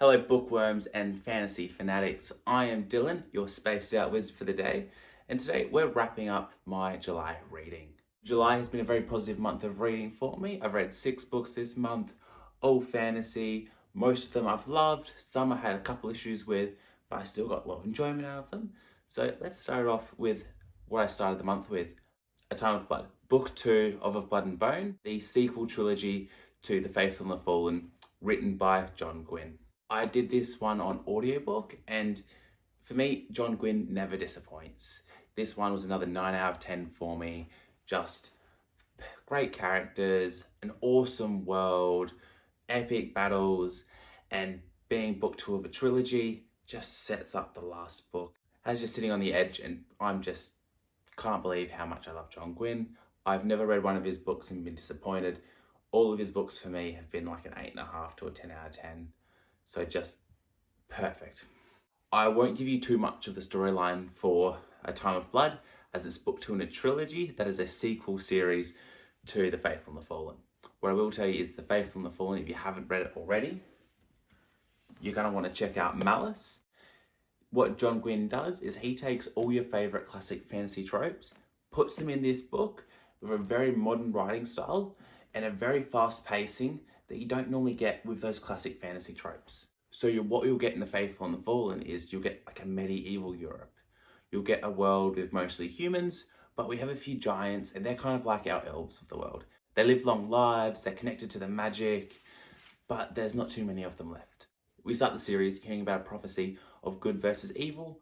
Hello bookworms and fantasy fanatics, I am Dylan, your spaced out wizard for the day, and today we're wrapping up my July reading. July has been a very positive month of reading for me. I've read 6 books this month, all fantasy. Most of them I've loved, some I had a couple issues with, but I still got a lot of enjoyment out of them. So let's start off with what I started the month with, A Time of Blood. Book 2 of Blood and Bone, the sequel trilogy to The Faithful and the Fallen, written by John Gwynne. I did this one on audiobook, and for me, John Gwynne never disappoints. This one was another 9 out of 10 for me. Just great characters, an awesome world, epic battles, and being book 2 of a trilogy just sets up the last book. I was just sitting on the edge, and I'm just can't believe how much I love John Gwynne. I've never read one of his books and been disappointed. All of his books for me have been like an 8.5 to a 10 out of 10. So just perfect. I won't give you too much of the storyline for A Time of Blood, as it's book 2 in a trilogy that is a sequel series to The Faithful and the Fallen. What I will tell you is The Faithful and the Fallen, if you haven't read it already, you're going to want to check out Malice. What John Gwynne does is he takes all your favourite classic fantasy tropes, puts them in this book with a very modern writing style and a very fast pacing that you don't normally get with those classic fantasy tropes. So what you'll get in The Faithful and the Fallen is you'll get like a medieval Europe. You'll get a world with mostly humans, but we have a few giants and they're kind of like our elves of the world. They live long lives, they're connected to the magic, but there's not too many of them left. We start the series hearing about a prophecy of good versus evil,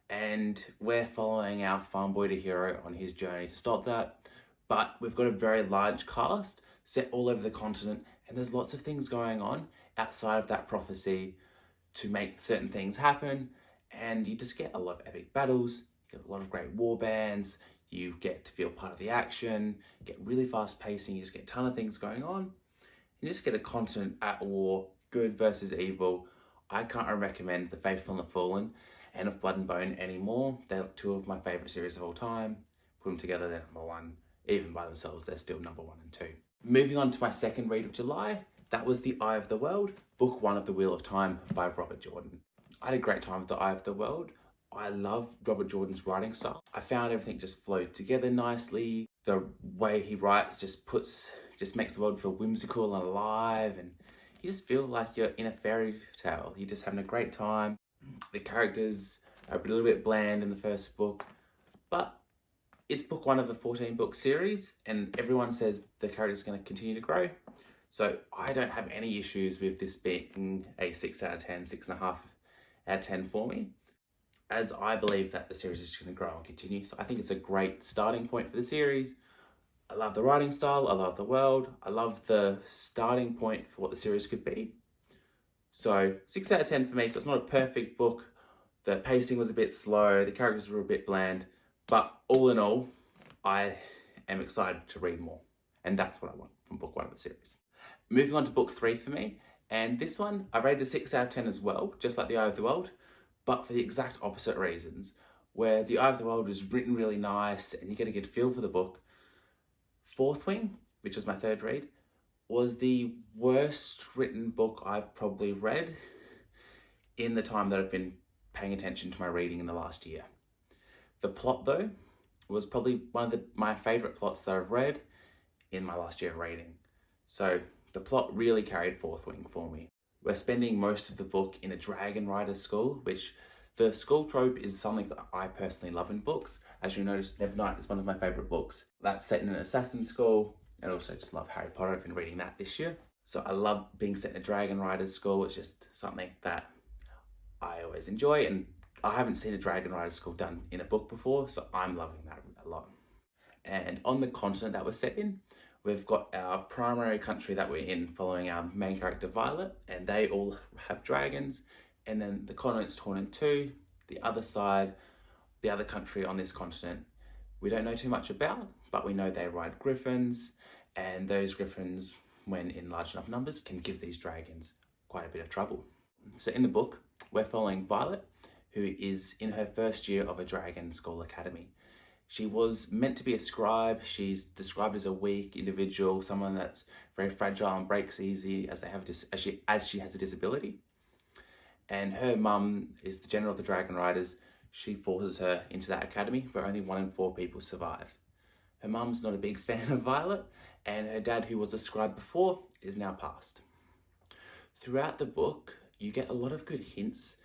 and we're following our farm boy to hero on his journey to stop that. But we've got a very large cast set all over the continent, and there's lots of things going on outside of that prophecy to make certain things happen, and you just get a lot of epic battles, you get a lot of great war bands, you get to feel part of the action, you get really fast pacing, you just get a ton of things going on. You just get a continent at war, good versus evil. I can't recommend The Faithful and the Fallen and Of Blood and Bone anymore. They're 2 of my favourite series of all time. Put them together, they're number 1. Even by themselves, they're still number 1 and 2. Moving on to my second read of July, that was The Eye of the World, book 1 of The Wheel of Time by Robert Jordan. I had a great time with The Eye of the World. I love Robert Jordan's writing style. I found everything just flowed together nicely. The way he writes just makes the world feel whimsical and alive, and you just feel like you're in a fairy tale. You're just having a great time. The characters are a little bit bland in the first book, but it's book 1 of a 14-book series, and everyone says the character's going to continue to grow. So I don't have any issues with this being a 6 out of 10, 6.5 out of 10 for me, as I believe that the series is going to grow and continue. So I think it's a great starting point for the series. I love the writing style, I love the world, I love the starting point for what the series could be. So 6 out of 10 for me, so it's not a perfect book. The pacing was a bit slow, the characters were a bit bland, but all in all, I am excited to read more. And that's what I want from book 1 of the series. Moving on to book 3 for me, and this one I rated a 6 out of 10 as well, just like The Eye of the World, but for the exact opposite reasons. Where The Eye of the World was written really nice and you get a good feel for the book, Fourth Wing, which was my third read, was the worst written book I've probably read in the time that I've been paying attention to my reading in the last year. The plot, though, was probably one of my favourite plots that I've read in my last year of reading. So the plot really carried Fourth Wing for me. We're spending most of the book in a dragon rider school, which the school trope is something that I personally love in books. As you notice, Nevernight is one of my favourite books. That's set in an assassin school, and also just love Harry Potter. I've been reading that this year. So I love being set in a dragon rider school. It's just something that I always enjoy, and I haven't seen a dragon rider school done in a book before, so I'm loving that a lot. And on the continent that we're set in, we've got our primary country that we're in following our main character Violet, and they all have dragons. And then the continent's torn in 2. The other side, the other country on this continent, we don't know too much about, but we know they ride griffins, and those griffins, when in large enough numbers, can give these dragons quite a bit of trouble. So in the book, we're following Violet, who is in her first year of a dragon school academy. She was meant to be a scribe. She's described as a weak individual, someone that's very fragile and breaks easy as she has a disability. and her mum is the general of the Dragon Riders. She forces her into that academy, but only 1 in 4 people survive. Her mum's not a big fan of Violet, and her dad, who was a scribe before, is now passed. Throughout the book, you get a lot of good hints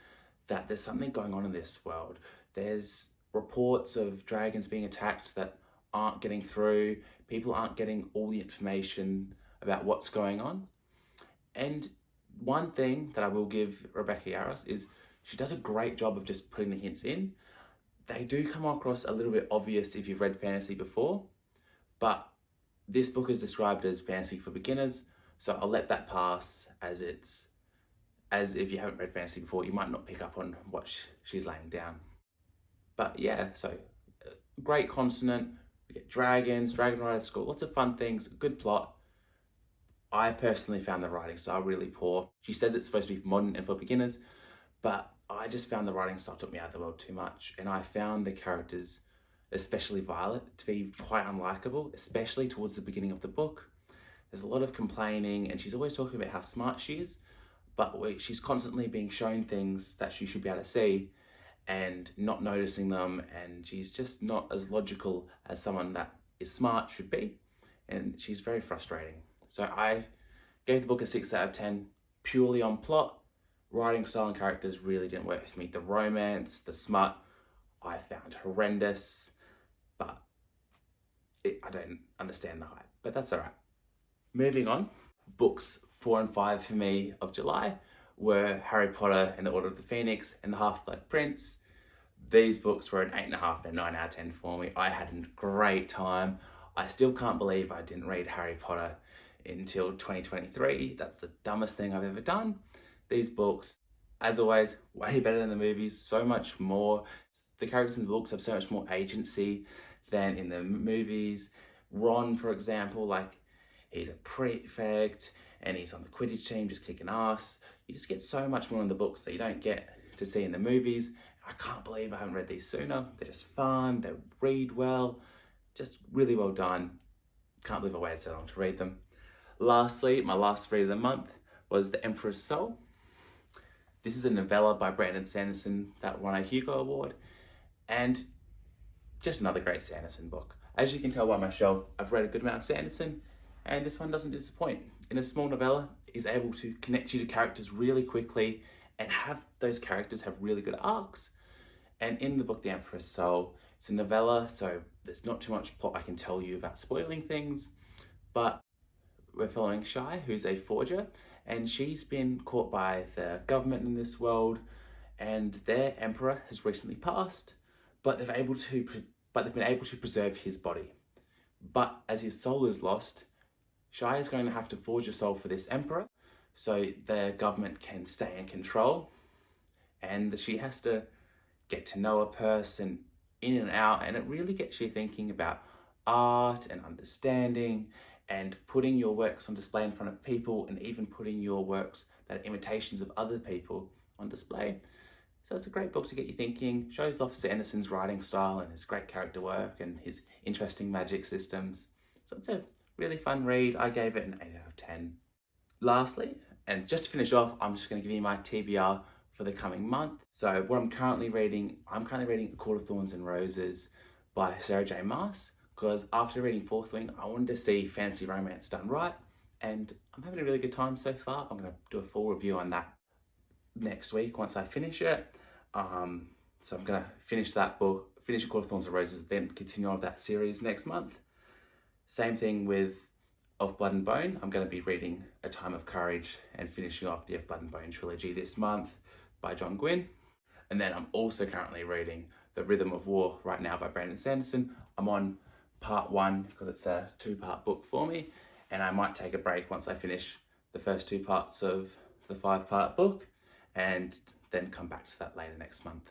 that there's something going on in this world. There's reports of dragons being attacked that aren't getting through. People aren't getting all the information about what's going on. And one thing that I will give Rebecca Yarros is she does a great job of just putting the hints in. They do come across a little bit obvious if you've read fantasy before, but this book is described as fantasy for beginners, so I'll let that pass as if you haven't read fantasy before, you might not pick up on what she's laying down. But yeah, so great continent, we get dragons, Dragon Rider School, lots of fun things, good plot. I personally found the writing style really poor. She says it's supposed to be modern and for beginners, but I just found the writing style took me out of the world too much, and I found the characters, especially Violet, to be quite unlikable, especially towards the beginning of the book. There's a lot of complaining, and she's always talking about how smart she is, but she's constantly being shown things that she should be able to see and not noticing them, and she's just not as logical as someone that is smart should be, and she's very frustrating. So I gave the book a 6 out of 10 purely on plot. Writing style and characters really didn't work with me. The romance, the smut, I found horrendous, but I don't understand the hype, but that's all right. Moving on, books 4 and 5 for me of July were Harry Potter and the Order of the Phoenix and the Half-Blood Prince. These books were an 8.5 and 9 out of 10 for me. I had a great time. I still can't believe I didn't read Harry Potter until 2023. That's the dumbest thing I've ever done. These books, as always, way better than the movies, so much more. The characters in the books have so much more agency than in the movies. Ron, for example, like, he's a prefect and he's on the Quidditch team just kicking ass. You just get so much more in the books that you don't get to see in the movies. I can't believe I haven't read these sooner. They're just fun, they read well, just really well done. Can't believe I waited so long to read them. Lastly, my last read of the month was The Emperor's Soul. This is a novella by Brandon Sanderson that won a Hugo Award, and just another great Sanderson book. As you can tell by my shelf, I've read a good amount of Sanderson, and this one doesn't disappoint. In a small novella, he's able to connect you to characters really quickly and have those characters have really good arcs. And in the book The Emperor's Soul, it's a novella, so there's not too much plot I can tell you without spoiling things, but we're following Shai, who's a forger, and she's been caught by the government in this world, and their emperor has recently passed, but they've been able to preserve his body. But as his soul is lost, Shai is going to have to forge a soul for this emperor, so the government can stay in control, and she has to get to know a person in and out, and it really gets you thinking about art and understanding and putting your works on display in front of people, and even putting your works that are imitations of other people on display. So it's a great book to get you thinking, shows off Sanderson's writing style and his great character work and his interesting magic systems. So it's a really fun read. I gave it an 8 out of 10. Lastly, and just to finish off, I'm just going to give you my TBR for the coming month. So what I'm currently reading A Court of Thorns and Roses by Sarah J. Maas, because after reading Fourth Wing, I wanted to see fantasy romance done right, and I'm having a really good time so far. I'm going to do a full review on that next week once I finish it. So I'm going to finish that book, finish A Court of Thorns and Roses, then continue on with that series next month. Same thing with Of Blood and Bone. I'm going to be reading A Time of Courage and finishing off the Of Blood and Bone trilogy this month by John Gwynne. And then I'm also currently reading The Rhythm of War right now by Brandon Sanderson. I'm on part 1 because it's a 2-part book for me, and I might take a break once I finish the first 2 parts of the 5-part book and then come back to that later next month.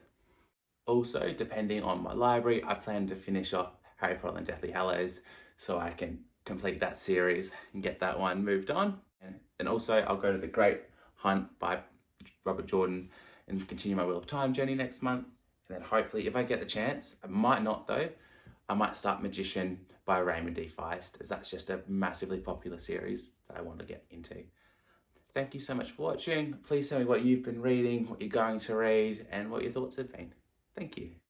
Also, depending on my library, I plan to finish off Harry Potter and Deathly Hallows so I can complete that series and get that one moved on. And then also I'll go to The Great Hunt by Robert Jordan and continue my Wheel of Time journey next month. And then hopefully, if I get the chance, I might not though, I might start Magician by Raymond D. Feist, as that's just a massively popular series that I want to get into. Thank you so much for watching. Please tell me what you've been reading, what you're going to read, and what your thoughts have been. Thank you.